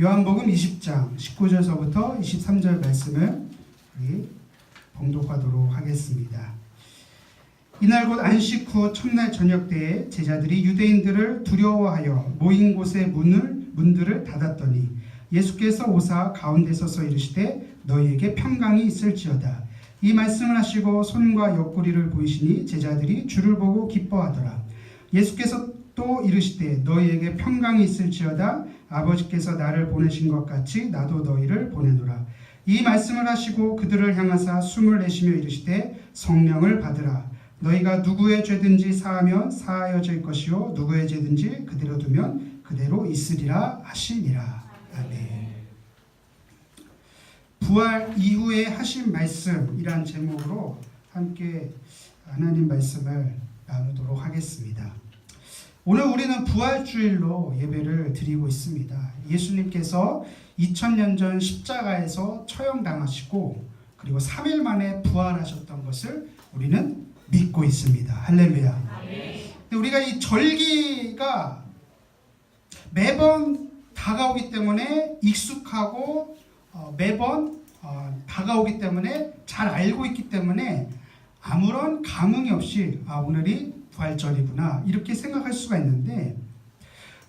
요한복음 20장 19절서부터 23절 말씀을 우리 봉독하도록 하겠습니다. 이날 곧 안식 후 첫날 저녁 때에 제자들이 유대인들을 두려워하여 모인 곳의 문들을 닫았더니 예수께서 오사 가운데 서서 이르시되 너희에게 평강이 있을지어다. 이 말씀을 하시고 손과 옆구리를 보이시니 제자들이 주를 보고 기뻐하더라. 예수께서 또 이르시되 너희에게 평강이 있을지어다. 아버지께서 나를 보내신 것 같이 나도 너희를 보내노라. 이 말씀을 하시고 그들을 향하사 숨을 내쉬며 이르시되 성령을 받으라. 너희가 누구의 죄든지 사하면 사하여질 것이요 누구의 죄든지 그대로 두면 그대로 있으리라 하시니라. 아멘. 부활 이후에 하신 말씀이란 제목으로 함께 하나님 말씀을 나누도록 하겠습니다. 오늘 우리는 부활주일로 예배를 드리고 있습니다. 예수님께서 2000년 전 십자가에서 처형당하시고 그리고 3일 만에 부활하셨던 것을 우리는 믿고 있습니다. 할렐루야. 근데 우리가 이 절기가 매번 다가오기 때문에 익숙하고 매번 다가오기 때문에 잘 알고 있기 때문에 아무런 감흥이 없이 오늘이 부활절이구나 이렇게 생각할 수가 있는데,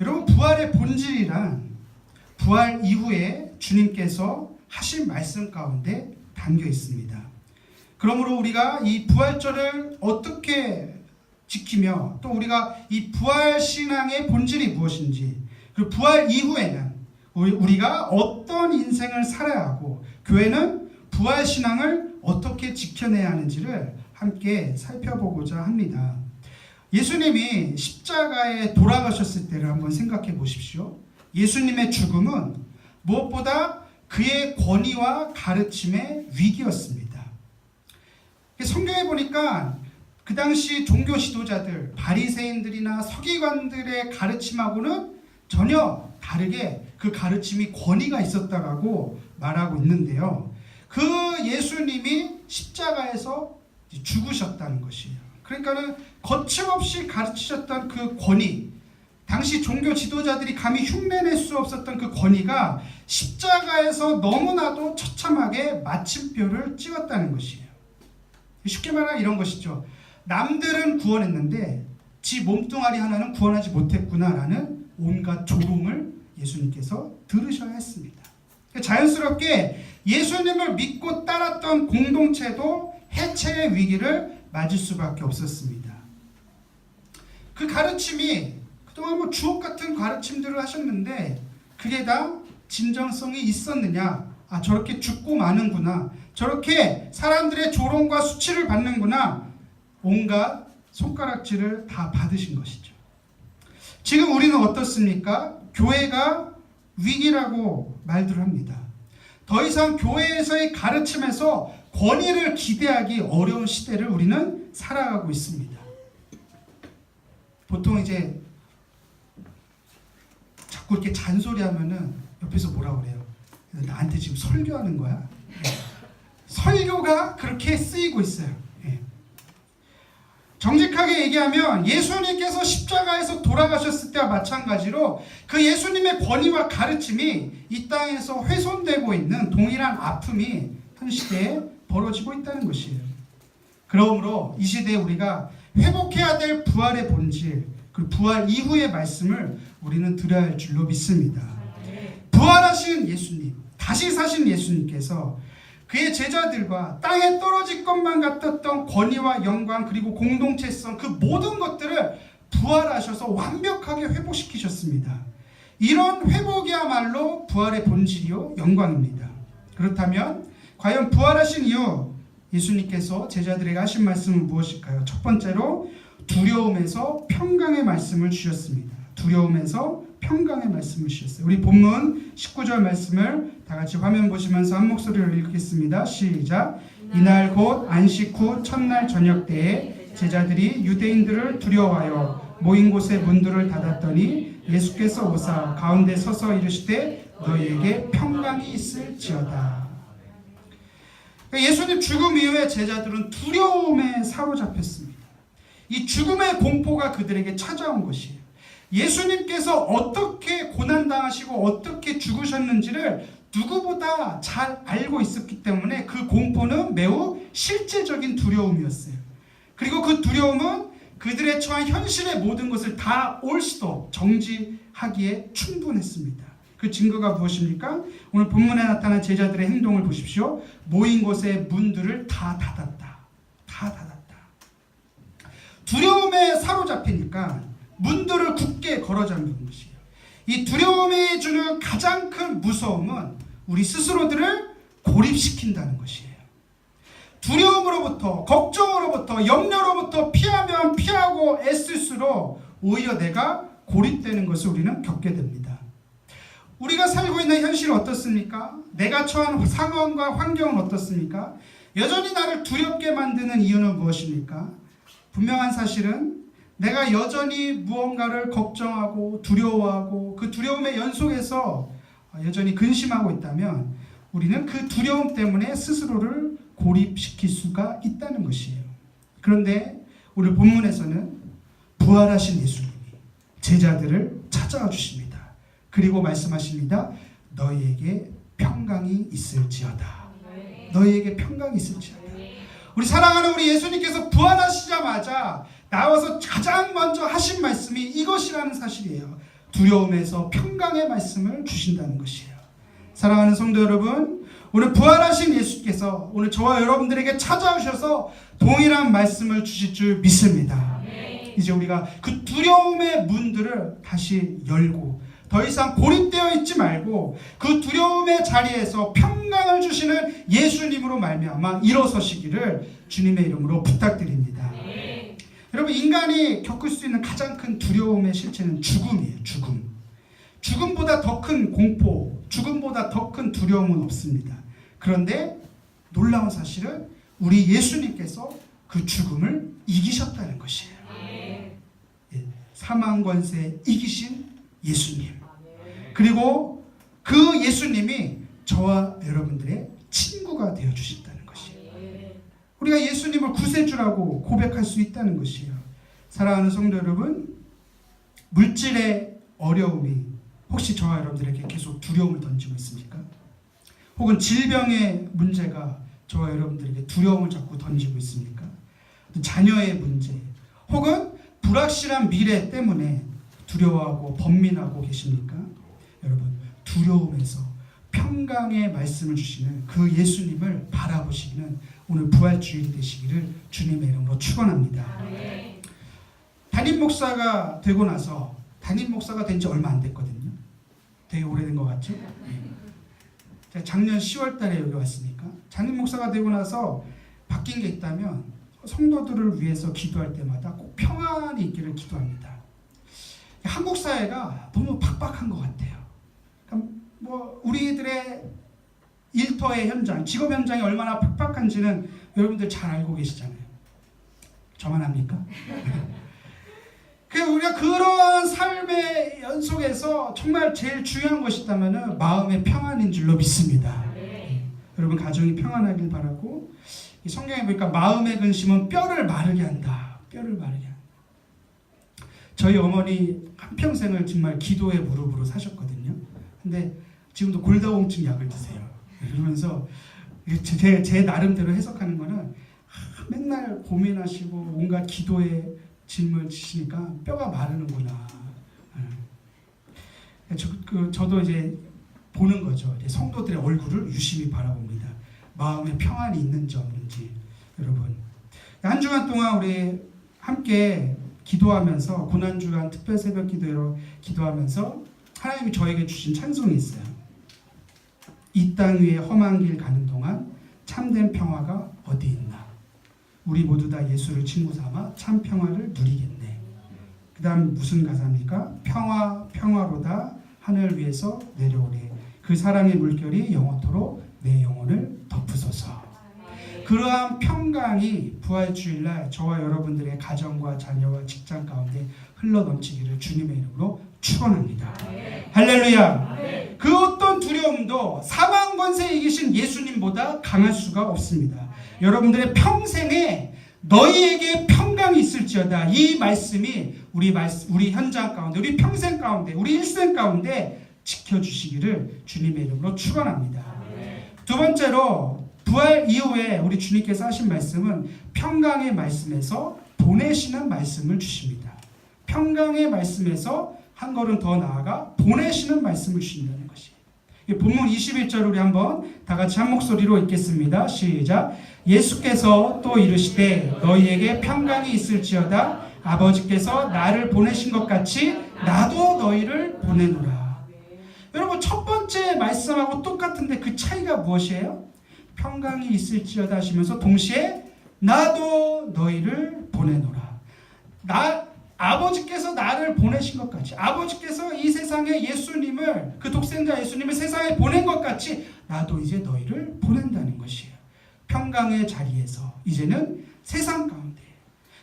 여러분, 부활의 본질이란 부활 이후에 주님께서 하신 말씀 가운데 담겨 있습니다. 그러므로 우리가 이 부활절을 어떻게 지키며 또 우리가 이 부활신앙의 본질이 무엇인지, 그리고 부활 이후에는 우리가 어떤 인생을 살아야 하고 교회는 부활신앙을 어떻게 지켜내야 하는지를 함께 살펴보고자 합니다. 예수님이 십자가에 돌아가셨을 때를 한번 생각해 보십시오. 예수님의 죽음은 무엇보다 그의 권위와 가르침의 위기였습니다. 성경에 보니까 그 당시 종교 지도자들, 바리새인들이나 서기관들의 가르침하고는 전혀 다르게 그 가르침이 권위가 있었다라고 말하고 있는데요. 그 예수님이 십자가에서 죽으셨다는 것이에요. 그러니까는 거침없이 가르치셨던 그 권위, 당시 종교 지도자들이 감히 흉내낼 수 없었던 그 권위가 십자가에서 너무나도 처참하게 마침표를 찍었다는 것이에요. 쉽게 말하면 이런 것이죠. 남들은 구원했는데 지 몸뚱아리 하나는 구원하지 못했구나라는 온갖 조롱을 예수님께서 들으셔야 했습니다. 자연스럽게 예수님을 믿고 따랐던 공동체도 해체의 위기를 맞을 수밖에 없었습니다. 그 가르침이 그동안 주옥 같은 가르침들을 하셨는데 그게 다 진정성이 있었느냐? 저렇게 죽고 마는구나. 저렇게 사람들의 조롱과 수치를 받는구나. 온갖 손가락질을 다 받으신 것이죠. 지금 우리는 어떻습니까? 교회가 위기라고 말들 합니다. 더 이상 교회에서의 가르침에서 권위를 기대하기 어려운 시대를 우리는 살아가고 있습니다. 보통 이제 자꾸 이렇게 잔소리하면은 옆에서 뭐라 그래요? 나한테 지금 설교하는 거야? 설교가 그렇게 쓰이고 있어요. 정직하게 얘기하면 예수님께서 십자가에서 돌아가셨을 때와 마찬가지로 그 예수님의 권위와 가르침이 이 땅에서 훼손되고 있는 동일한 아픔이 한 시대에 벌어지고 있다는 것이에요. 그러므로 이 시대에 우리가 회복해야 될 부활의 본질, 그 부활 이후의 말씀을 우리는 들어야 할 줄로 믿습니다. 부활하신 예수님, 다시 사신 예수님께서 그의 제자들과 땅에 떨어질 것만 같았던 권위와 영광 그리고 공동체성, 그 모든 것들을 부활하셔서 완벽하게 회복시키셨습니다. 이런 회복이야말로 부활의 본질이요 영광입니다. 그렇다면 과연 부활하신 이후 예수님께서 제자들에게 하신 말씀은 무엇일까요? 첫 번째로 두려움에서 평강의 말씀을 주셨습니다. 두려움에서 평강의 말씀을 주셨어요. 우리 본문 19절 말씀을 다 같이 화면 보시면서 한 목소리로 읽겠습니다. 시작. 이날 곧 안식 후 첫날 저녁 때에 제자들이 유대인들을 두려워하여 모인 곳의 문들을 닫았더니 예수께서 오사 가운데 서서 이르시되 너희에게 평강이 있을지어다. 예수님 죽음 이후에 제자들은 두려움에 사로잡혔습니다. 이 죽음의 공포가 그들에게 찾아온 것이에요. 예수님께서 어떻게 고난당하시고 어떻게 죽으셨는지를 누구보다 잘 알고 있었기 때문에 그 공포는 매우 실제적인 두려움이었어요. 그리고 그 두려움은 그들의 처한 현실의 모든 것을 다 올 수도 정지하기에 충분했습니다. 그 증거가 무엇입니까? 오늘 본문에 나타난 제자들의 행동을 보십시오. 모인 곳의 문들을 다 닫았다. 다 닫았다. 두려움에 사로잡히니까 문들을 굳게 걸어 잠그는 것이에요. 이 두려움이 주는 가장 큰 무서움은 우리 스스로들을 고립시킨다는 것이에요. 두려움으로부터, 걱정으로부터, 염려로부터 피하면 피하고 애쓸수록 오히려 내가 고립되는 것을 우리는 겪게 됩니다. 우리가 살고 있는 현실은 어떻습니까? 내가 처한 상황과 환경은 어떻습니까? 여전히 나를 두렵게 만드는 이유는 무엇입니까? 분명한 사실은 내가 여전히 무언가를 걱정하고 두려워하고 그 두려움의 연속에서 여전히 근심하고 있다면 우리는 그 두려움 때문에 스스로를 고립시킬 수가 있다는 것이에요. 그런데 오늘 본문에서는 부활하신 예수님이 제자들을 찾아와 주십니다. 그리고 말씀하십니다. 너희에게 평강이 있을지어다. 너희에게 평강이 있을지어다. 우리 사랑하는 우리 예수님께서 부활하시자마자 나와서 가장 먼저 하신 말씀이 이것이라는 사실이에요. 두려움에서 평강의 말씀을 주신다는 것이에요. 사랑하는 성도 여러분, 오늘 부활하신 예수께서 오늘 저와 여러분들에게 찾아오셔서 동일한 말씀을 주실 줄 믿습니다. 이제 우리가 그 두려움의 문들을 다시 열고 더 이상 고립되어 있지 말고 그 두려움의 자리에서 평강을 주시는 예수님으로 말미암아 일어서시기를 주님의 이름으로 부탁드립니다. 여러분, 인간이 겪을 수 있는 가장 큰 두려움의 실체는 죽음이에요. 죽음. 죽음보다 더 큰 공포, 죽음보다 더 큰 두려움은 없습니다. 그런데 놀라운 사실은 우리 예수님께서 그 죽음을 이기셨다는 것이에요. 사망 권세 이기신 예수님. 그리고 그 예수님이 저와 여러분들의 친구가 되어주신다는 것이에요. 우리가 예수님을 구세주라고 고백할 수 있다는 것이에요. 사랑하는 성도 여러분, 물질의 어려움이 혹시 저와 여러분들에게 계속 두려움을 던지고 있습니까? 혹은 질병의 문제가 저와 여러분들에게 두려움을 자꾸 던지고 있습니까? 자녀의 문제, 혹은 불확실한 미래 때문에 두려워하고 번민하고 계십니까? 여러분, 두려움에서 평강의 말씀을 주시는 그 예수님을 바라보시기는 오늘 부활주일이 되시기를 주님의 이름으로 축원합니다. 담임 목사가 되고 나서, 담임 목사가 된 지 얼마 안 됐거든요. 되게 오래된 것 같죠? 제가 작년 10월 달에 여기 왔으니까 담임 목사가 되고 나서 바뀐 게 있다면 성도들을 위해서 기도할 때마다 꼭 평안이 있기를 기도합니다. 한국 사회가 너무 팍팍한 것 같아요. 그러니까 뭐 우리들의 일터의 현장, 직업 현장이 얼마나 팍팍한지는 여러분들 잘 알고 계시잖아요. 저만 합니까? 우리가 그러한 삶의 연속에서 정말 제일 중요한 것이 있다면 마음의 평안인 줄로 믿습니다. 여러분, 가정이 평안하길 바라고, 이 성경에 보니까 마음의 근심은 뼈를 마르게 한다. 뼈를 마르게 한다. 저희 어머니 한평생을 정말 기도의 무릎으로 사셨거든요. 근데 지금도 골다공증 약을 드세요. 그러면서 제 나름대로 해석하는 거는 맨날 고민하시고 온갖 기도에 짐을 지시니까 뼈가 마르는구나. 저도 이제 보는 거죠. 이제 성도들의 얼굴을 유심히 바라봅니다. 마음에 평안이 있는지 없는지. 여러분, 한 주간 동안 우리 함께 기도하면서, 고난주간 특별 새벽 기도로 기도하면서 하나님이 저에게 주신 찬송이 있어요. 이 땅 위에 험한 길 가는 동안 참된 평화가 어디 있나. 우리 모두 다 예수를 친구 삼아 참 평화를 누리겠네. 그 다음 무슨 가사입니까? 평화 평화로다 하늘 위에서 내려오네. 그 사랑의 물결이 영원토록 내 영혼을 덮으소서. 그러한 평강이 부활주일날 저와 여러분들의 가정과 자녀와 직장 가운데 흘러넘치기를 주님의 이름으로 축원합니다. 할렐루야. 그 어떤 두려움도 사망 권세 이기신 예수님보다 강할 수가 없습니다. 여러분들의 평생에 너희에게 평강이 있을지어다. 이 말씀이 우리 현장 가운데, 우리 평생 가운데, 우리 일생 가운데 지켜주시기를 주님의 이름으로 축원합니다. 두 번째로 부활 이후에 우리 주님께서 하신 말씀은 평강의 말씀에서 보내시는 말씀을 주십니다. 평강의 말씀에서 한 걸음 더 나아가 보내시는 말씀을 주신다는 것이에요. 본문 21절 우리 한번 다 같이 한 목소리로 읽겠습니다. 시작. 예수께서 또 이르시되 너희에게 평강이 있을지어다. 아버지께서 나를 보내신 것 같이 나도 너희를 보내노라. 여러분, 첫 번째 말씀하고 똑같은데 그 차이가 무엇이에요? 평강이 있을지어다 하시면서 동시에 나도 너희를 보내노라. 아버지께서 나를 보내신 것 같이, 아버지께서 이 세상에 예수님을, 그 독생자 예수님을 세상에 보낸 것 같이 나도 이제 너희를 보낸다는 것이에요. 평강의 자리에서 이제는 세상 가운데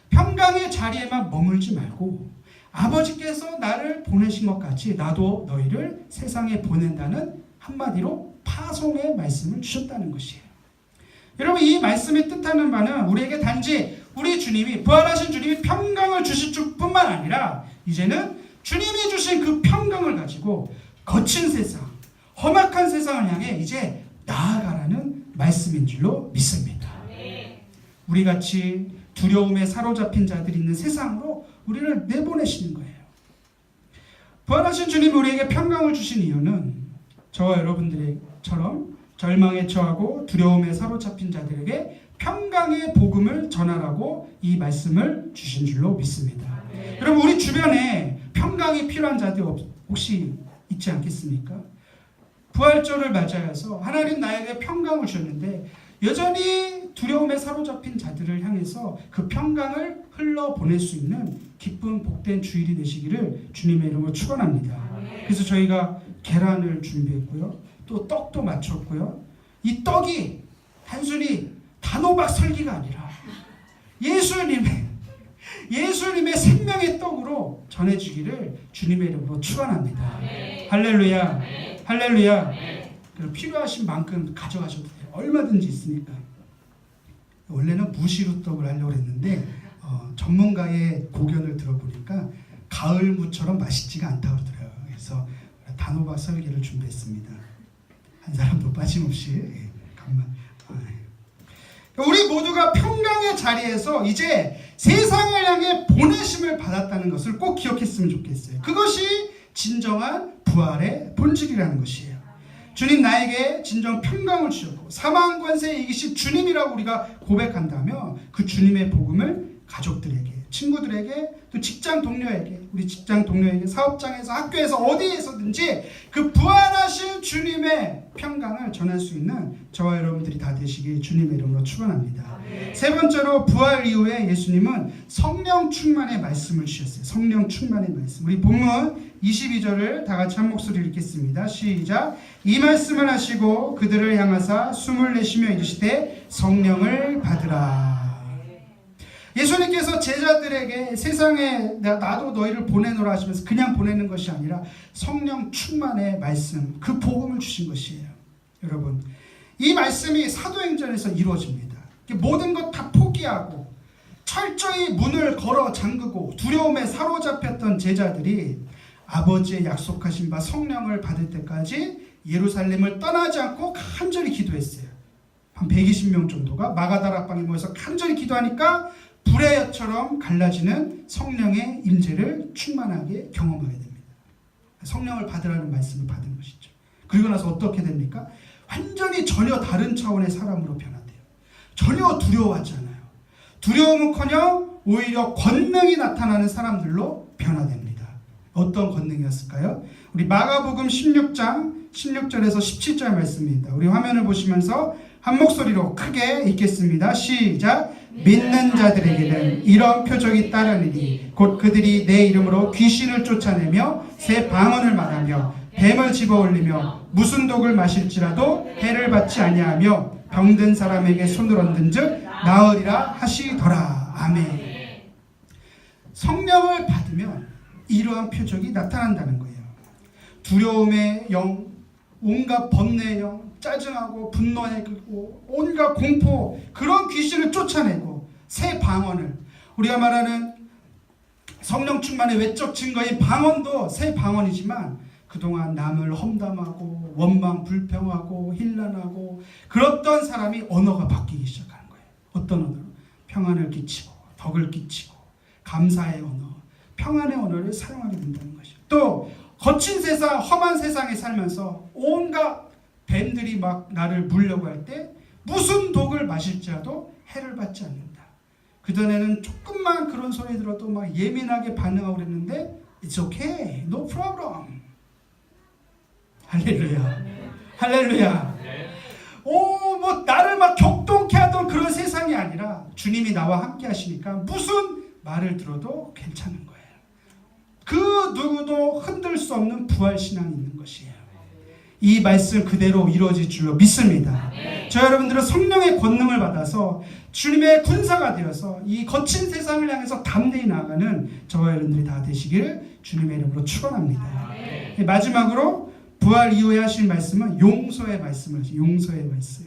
평강의 자리에만 머물지 말고 아버지께서 나를 보내신 것 같이 나도 너희를 세상에 보낸다는 한마디로 파송의 말씀을 주셨다는 것이에요. 여러분, 이 말씀이 뜻하는 바는 우리에게 단지 우리 주님이, 부활하신 주님이 평강을 주실 뿐만 아니라 이제는 주님이 주신 그 평강을 가지고 거친 세상, 험악한 세상을 향해 이제 나아가라는 말씀인 줄로 믿습니다. 우리같이 두려움에 사로잡힌 자들이 있는 세상으로 우리를 내보내시는 거예요. 부활하신 주님이 우리에게 평강을 주신 이유는 저와 여러분들처럼 절망에 처하고 두려움에 사로잡힌 자들에게 평강의 복음을 전하라고 이 말씀을 주신 줄로 믿습니다. 여러분, 우리 주변에 평강이 필요한 자들 혹시 있지 않겠습니까? 부활절을 맞이해서 하나님 나에게 평강을 주셨는데 여전히 두려움에 사로잡힌 자들을 향해서 그 평강을 흘러보낼 수 있는 기쁜 복된 주일이 되시기를 주님의 이름으로 축원합니다. 그래서 저희가 계란을 준비했고요. 또 떡도 맞췄고요. 이 떡이 단순히 단호박 설기가 아니라 예수님의 생명의 떡으로 전해지기를 주님의 이름으로 축원합니다. 할렐루야, 할렐루야. 필요하신 만큼 가져가셔도 돼요. 얼마든지 있으니까. 원래는 무시루떡을 하려고 했는데 전문가의 고견을 들어보니까 가을무처럼 맛있지가 않다고 그러더라고요. 그래서 단호박 설기를 준비했습니다. 한 사람도 빠짐없이 간만. 우리 모두가 평강의 자리에서 이제 세상을 향해 보내심을 받았다는 것을 꼭 기억했으면 좋겠어요. 그것이 진정한 부활의 본질이라는 것이에요. 주님 나에게 진정 평강을 주셨고 사망 권세에 이기신 주님이라고 우리가 고백한다면 그 주님의 복음을 가족들에게, 친구들에게, 또 직장 동료에게, 우리 직장 동료에게, 사업장에서, 학교에서, 어디에서든지 그 부활하신 주님의 평강을 전할 수 있는 저와 여러분들이 다 되시길 주님의 이름으로 축원합니다. 세 번째로 부활 이후에 예수님은 성령 충만의 말씀을 주셨어요. 성령 충만의 말씀. 우리 본문 22절을 다 같이 한 목소리 읽겠습니다. 시작. 이 말씀을 하시고 그들을 향하사 숨을 내쉬며 이르시되 성령을 받으라. 예수님께서 제자들에게 세상에 나도 너희를 보내노라 하시면서 그냥 보내는 것이 아니라 성령 충만의 말씀, 그 복음을 주신 것이에요. 여러분, 이 말씀이 사도행전에서 이루어집니다. 모든 것 다 포기하고 철저히 문을 걸어 잠그고 두려움에 사로잡혔던 제자들이 아버지의 약속하신 바 성령을 받을 때까지 예루살렘을 떠나지 않고 간절히 기도했어요. 한 120명 정도가 마가다락방에 모여서 간절히 기도하니까 불의 엿처럼 갈라지는 성령의 임재를 충만하게 경험하게 됩니다. 성령을 받으라는 말씀을 받은 것이죠. 그리고 나서 어떻게 됩니까? 완전히 전혀 다른 차원의 사람으로 변화돼요. 전혀 두려워하지 않아요. 두려움은커녕 오히려 권능이 나타나는 사람들로 변화됩니다. 어떤 권능이었을까요? 우리 마가복음 16장 16절에서 17절 말씀입니다. 우리 화면을 보시면서 한 목소리로 크게 읽겠습니다. 시작. 믿는 자들에게는 이런 표적이 따르리니 곧 그들이 내 이름으로 귀신을 쫓아내며 새 방언을 말하며 뱀을 집어올리며 무슨 독을 마실지라도 해를 받지 아니하며 병든 사람에게 손을 얹은즉 나으리라 하시더라. 아멘. 성령을 받으면 이러한 표적이 나타난다는 거예요. 두려움의 영, 온갖 번뇌의 영, 짜증하고 분노의 그 온갖 공포, 그런 귀신을 쫓아내고 새 방언을, 우리가 말하는 성령 충만의 외적 증거인 방언도 새 방언이지만 그동안 남을 험담하고 원망 불평하고 힐난하고 그랬던 사람이 언어가 바뀌기 시작하는 거예요. 어떤 언어로? 평안을 끼치고 덕을 끼치고 감사의 언어, 평안의 언어를 사용하게 된다는 것이죠. 또 거친 세상, 험한 세상에 살면서 온갖 뱀들이 막 나를 물려고 할 때 무슨 독을 마실지라도 해를 받지 않는다. 그전에는 조금만 그런 소리 들어도 막 예민하게 반응하고 그랬는데 It's okay, no problem. 할렐루야. 할렐루야. 뭐 나를 막 격동케 하던 그런 세상이 아니라 주님이 나와 함께 하시니까 무슨 말을 들어도 괜찮은 거예요. 그 누구도 흔들 수 없는 부활신앙이 있는 것이에요. 이 말씀 그대로 이루어질 줄로 믿습니다. 저 여러분들은 성령의 권능을 받아서 주님의 군사가 되어서 이 거친 세상을 향해서 담대히 나아가는 저와 여러분들이 다 되시길 주님의 이름으로 축원합니다. 마지막으로 부활 이후에 하실 말씀은 용서의 말씀을 하시죠. 용서의 말씀.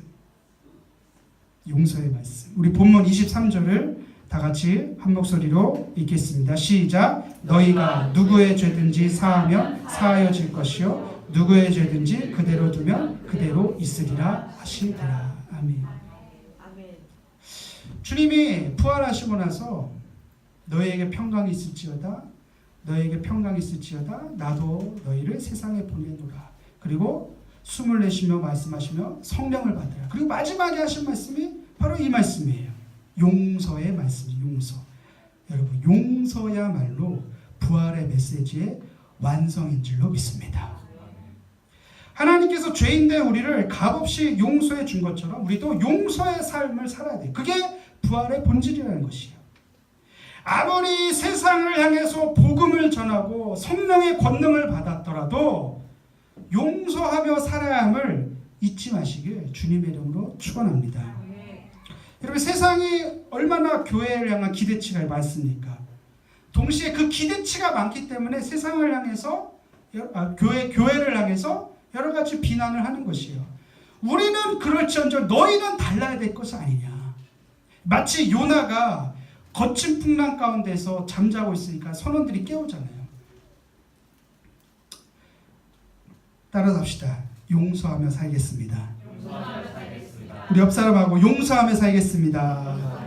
용서의 말씀. 우리 본문 23절을 다 같이 한 목소리로 읽겠습니다. 시작. 너희가 누구의 죄든지 사하면 사하여질 것이요 누구의 죄든지 그대로 두면 그대로 있으리라 하시니라. 아멘. 주님이 부활하시고 나서 너희에게 평강이 있을지어다 너희에게 평강이 있을지어다 나도 너희를 세상에 보내노라. 그리고 숨을 내쉬며 말씀하시며 성령을 받으라. 그리고 마지막에 하신 말씀이 바로 이 말씀이에요. 용서의 말씀이에요. 용서. 여러분 용서야말로 부활의 메시지의 완성인 줄로 믿습니다. 하나님께서 죄인된 우리를 값없이 용서해 준 것처럼 우리도 용서의 삶을 살아야 돼요. 그게 부활의 본질이라는 것이에요. 아무리 세상을 향해서 복음을 전하고 성령의 권능을 받았더라도 용서하며 살아야 함을 잊지 마시길 주님의 이름으로 축원합니다. 여러분 세상이 얼마나 교회를 향한 기대치가 많습니까? 동시에 그 기대치가 많기 때문에 세상을 향해서 교회를 향해서 여러 가지 비난을 하는 것이에요. 우리는 그럴지언정 너희는 달라야 될 것이 아니냐. 마치 요나가 거친 풍랑 가운데서 잠자고 있으니까 선원들이 깨우잖아요. 따라서 합시다. 용서하며 살겠습니다. 우리 옆 사람하고 용서하며 살겠습니다.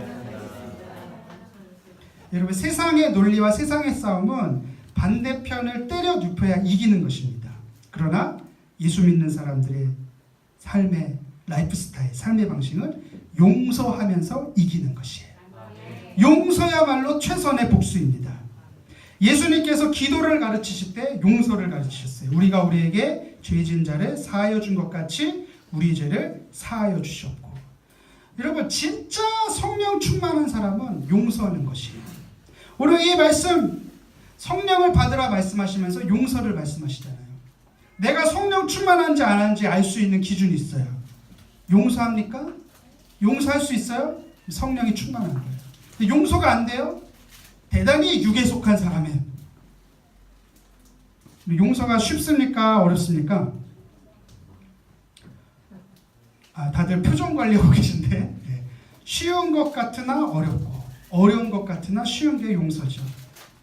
여러분 세상의 논리와 세상의 싸움은 반대편을 때려 눕혀야 이기는 것입니다. 그러나 예수 믿는 사람들의 삶의 라이프 스타일, 삶의 방식은 용서하면서 이기는 것이에요. 용서야말로 최선의 복수입니다. 예수님께서 기도를 가르치실 때 용서를 가르치셨어요. 우리가 우리에게 죄진 자를 사하여 준 것 같이 우리 죄를 사하여 주셨고. 여러분 진짜 성령 충만한 사람은 용서하는 것이에요. 오늘 이 말씀 성령을 받으라 말씀하시면서 용서를 말씀하시잖아요. 내가 성령 충만한지 안 한지 알 수 있는 기준이 있어요. 용서합니까? 용서할 수 있어요? 성령이 충만한 거예요. 근데 용서가 안 돼요? 대단히 육에 속한 사람이에요. 용서가 쉽습니까? 어렵습니까? 다들 표정 관리하고 계신데 네. 쉬운 것 같으나 어렵고 어려운 것 같으나 쉬운 게 용서죠.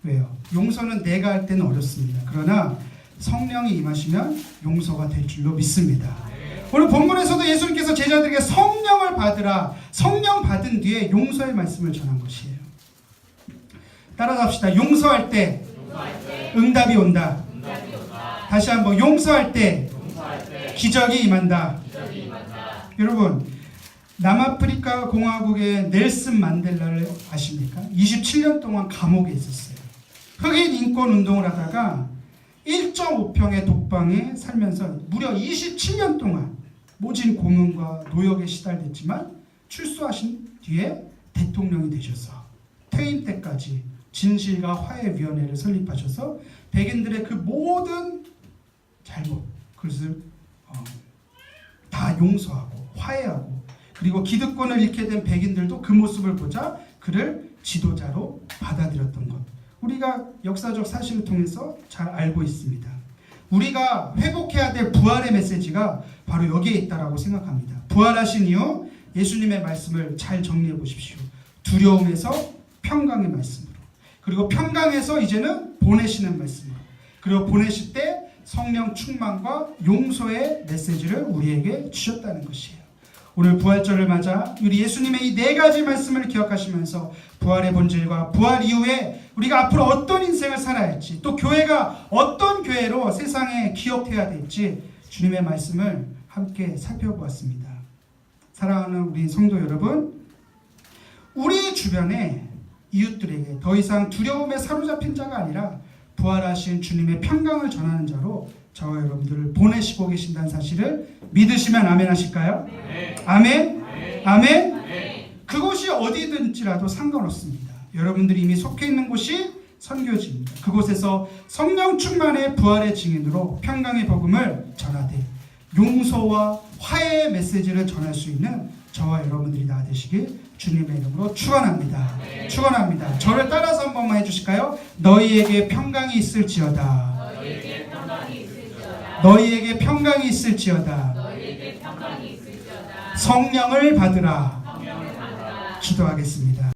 왜요? 용서는 내가 할 때는 어렵습니다. 그러나 성령이 임하시면 용서가 될 줄로 믿습니다. 오늘 본문에서도 예수님께서 제자들에게 성령을 받으라. 성령 받은 뒤에 용서의 말씀을 전한 것이에요. 따라서 합시다. 용서할 때 응답이 온다. 다시 한번 용서할 때 기적이 임한다. 여러분 남아프리카 공화국의 넬슨 만델라를 아십니까? 27년 동안 감옥에 있었어요. 흑인 인권 운동을 하다가 1.5평의 독방에 살면서 무려 27년 동안 모진 고문과 노역에 시달렸지만 출소하신 뒤에 대통령이 되셔서 퇴임 때까지 진실과 화해위원회를 설립하셔서 백인들의 그 모든 잘못 그것을 다 용서하고 화해하고 그리고 기득권을 잃게 된 백인들도 그 모습을 보자 그를 지도자로 받아들였던 것. 우리가 역사적 사실을 통해서 잘 알고 있습니다. 우리가 회복해야 될 부활의 메시지가 바로 여기에 있다라고 생각합니다. 부활하신 이후 예수님의 말씀을 잘 정리해 보십시오. 두려움에서 평강의 말씀으로, 그리고 평강에서 이제는 보내시는 말씀으로, 그리고 보내실 때 성령 충만과 용서의 메시지를 우리에게 주셨다는 것이에요. 오늘 부활절을 맞아 우리 예수님의 이 네 가지 말씀을 기억하시면서 부활의 본질과 부활 이후에 우리가 앞으로 어떤 인생을 살아야 할지, 또 교회가 어떤 교회로 세상에 기억해야 될지 주님의 말씀을 함께 살펴보았습니다. 사랑하는 우리 성도 여러분, 우리 주변의 이웃들에게 더 이상 두려움에 사로잡힌 자가 아니라 부활하신 주님의 평강을 전하는 자로 저와 여러분들을 보내시고 계신다는 사실을 믿으시면 아멘 하실까요? 네. 아멘? 네. 아멘? 네. 그곳이 어디든지라도 상관없습니다. 여러분들이 이미 속해 있는 곳이 선교지입니다. 그곳에서 성령 충만의 부활의 증인으로 평강의 복음을 전하되 용서와 화해의 메시지를 전할 수 있는 저와 여러분들이 다 되시길 주님의 이름으로 축원합니다. 네. 축원합니다. 저를 따라서 한 번만 해주실까요? 너희에게 평강이 있을지어다. 너희에게 평강이 있을지어다. 너희에게 평강이 있을지어다. 너희에게 평강이 있을지어다. 성령을 받으라. 성령을 받으라. 기도하겠습니다.